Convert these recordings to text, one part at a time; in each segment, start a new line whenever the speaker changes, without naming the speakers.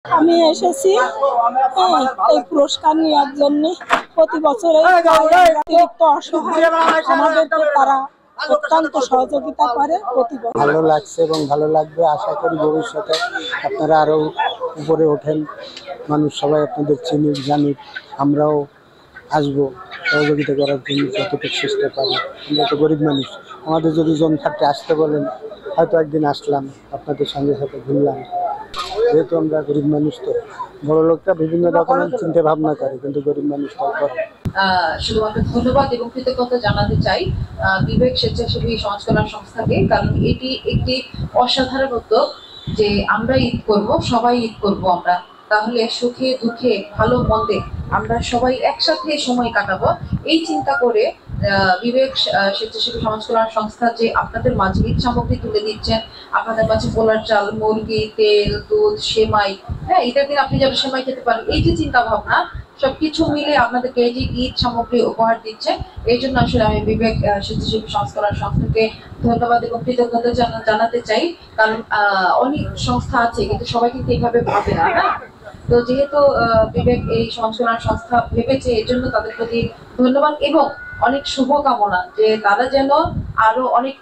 আমি এসেছি এই পুরস্কার নেওয়ার জন্য। প্রতি বছর অতিরিক্ত অসহায় আমাদেরকে তারা অত্যন্ত সহযোগিতা করে প্রতি বছর।
ভালো লাগছে এবং ভালো লাগবে। আশা করি ভবিষ্যতে আপনারা আরো উপরে ওঠেন, মানুষ সবাই আপনাদের চিনুক জানুক। আমরাও আসবো সহযোগিতা করার জন্য যতটুকু চেষ্টা পারি। আমরা তো গরিব মানুষ, আমাদের যদি জন থাকতে আসতে বলেন হয়তো একদিন আসলাম, আপনাদের সঙ্গে সাথে ঘুরলাম। যেহেতু আমরা গরিব মানুষ, তো বড় লোকটা বিভিন্ন রকমের চিন্তা ভাবনা করে, কিন্তু গরিব মানুষটাও করে।
শুধুমাত্র ধন্যবাদ এবং কৃতজ্ঞতা জানাতে চাই বিবেক স্বেচ্ছাসেবী সমাজ কল্যাণ সংস্থাকে, কারণ এটি একটি অসাধারণ উদ্যোগ যে আমরা ঈদ করব, সবাই ঈদ করব আমরা, তাহলে সুখে দুঃখে ভালো মন্দে আমরা সবাই একসাথে সময় কাটাবো। এই চিন্তা করে বিবেক স্বেচ্ছাসেবী সমাজ কল্যাণ সংস্থা যে আপনাদের মাঝে ঈদ সামগ্রী তুলে দিচ্ছেন, আপনাদের মাঝে পোলার চাল, মুরগি, তেল, দুধ, সেমাই, হ্যাঁ ঈদের দিন আপনি যারা সেমাই খেতে পারেন, এই যে চিন্তা ভাবনা সবকিছু মিলে আপনাদেরকে এই যে ঈদ সামগ্রী উপহার দিচ্ছে, এই জন্য আসলে আমি বিবেক স্বেচ্ছাসেবী সমাজ কল্যাণ সংস্থাকে ধন্যবাদ এবং কৃতজ্ঞতা জানাতে চাই। কারণ অনেক সংস্থা আছে কিন্তু সবাই কিন্তু এইভাবে ভাবে না। হ্যাঁ, তো যেহেতু বিবেক এই সমাজ কল্যাণ সংস্থা ভেবেছে, এর জন্য তাদের প্রতি ধন্যবাদ এবং অনেক শুভকামনা যে তারা যেন আরো অনেক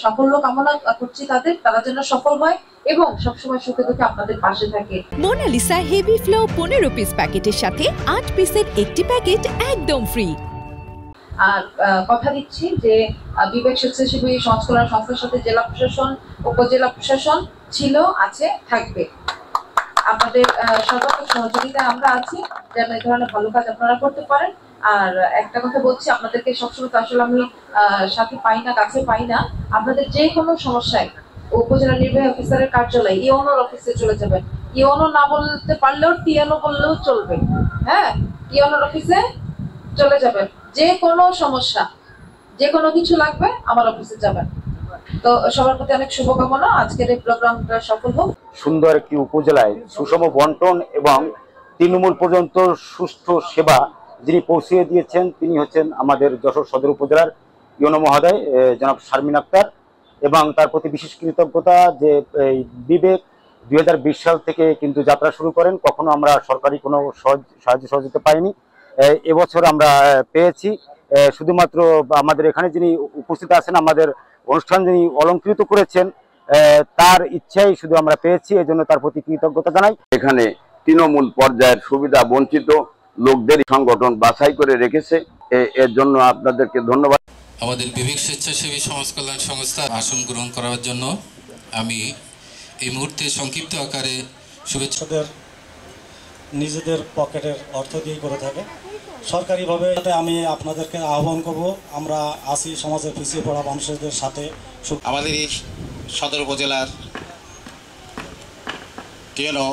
সাফল্য কামনা করছি তারা যেন সফল হয় এবং সবসময় সুখে দুঃখে আপনাদের পাশে থাকে।
মোনালিসা হেভি ফ্লো 15 পিস প্যাকেটের সাথে 8 পিসের একটি প্যাকেট একদম ফ্রি।
আর কথা দিচ্ছি যে বিবেক স্বেচ্ছাসেবী সমাজ কল্যাণ সংস্থার সাথে জেলা প্রশাসন, উপজেলা প্রশাসন ছিল, আছে, থাকবে। আপনাদের সর্বাত্মক সহযোগিতায় আমরা আছি যেন এই ধরনের ভালো কাজ আপনারা করতে পারেন। আর একটা কথা বলছি, আপনাদেরকে সবসময় তো আসলে আমি সাথে পাই না, কাছে পাই না। আপনাদের যে কোনো সমস্যায় উপজেলা নির্বাহী অফিসারের কার্যালয় ইওনোর অফিসে চলে যাবেন। ইওনো না বলতে পারলেও টিএনও বললেও চলবে। হ্যাঁ, টিএনোর অফিসে চলে যাবেন, যে কোনো সমস্যা, যে কোনো কিছু লাগবে আমার অফিসে যাবেন। তো সবার প্রতি অনেক শুভকামনা, আজকের এই প্রোগ্রামটা সফল হোক।
সুন্দর একটি উপজেলায় সুষম বন্টন এবং তৃণমূল পর্যন্ত সুষ্ঠু সেবা যিনি পৌঁছিয়ে দিয়েছেন তিনি হচ্ছেন আমাদের যশোর সদর উপজেলার ইওনো মহোদয় জনাব শারমিন আক্তার, এবং তার প্রতি বিশেষ কৃতজ্ঞতা যে এই বিবেক 2020 সাল থেকে কিন্তু যাত্রা শুরু করেন, কখনো আমরা সরকারি কোনো সাহায্য সহযোগিতা পাইনি। এবছর আমরা পেয়েছি। শুধুমাত্র আমাদের এখানে যিনি উপস্থিত আছেন, আমাদের অনুষ্ঠান যিনি অলঙ্কৃত করেছেন, তার ইচ্ছাই শুধু আমরা পেয়েছি, এজন্য তার প্রতি কৃতজ্ঞতা জানাই।
এখানে তৃণমূল পর্যায়ের সুবিধা বঞ্চিত লোকদের সংগঠন বাছাই করে রেখেছে, এর জন্য আপনাদেরকে ধন্যবাদ।
আমাদের বিবেক স্বেচ্ছাসেবী সমাজ কল্যাণ সংস্থা আসন গ্রহণ করার জন্য আমি এই মুহূর্তে সংক্ষিপ্ত আকারে শুভেচ্ছাদের
নিজেদের পকেটের অর্থ দিয়ে করে থাকে সরকারিভাবে। আমি আপনাদেরকে আহ্বান করব, আমরা আছি সমাজের পিছিয়ে পড়া মানুষদের সাথে।
আমাদের এই সদর উপজেলার টিএনও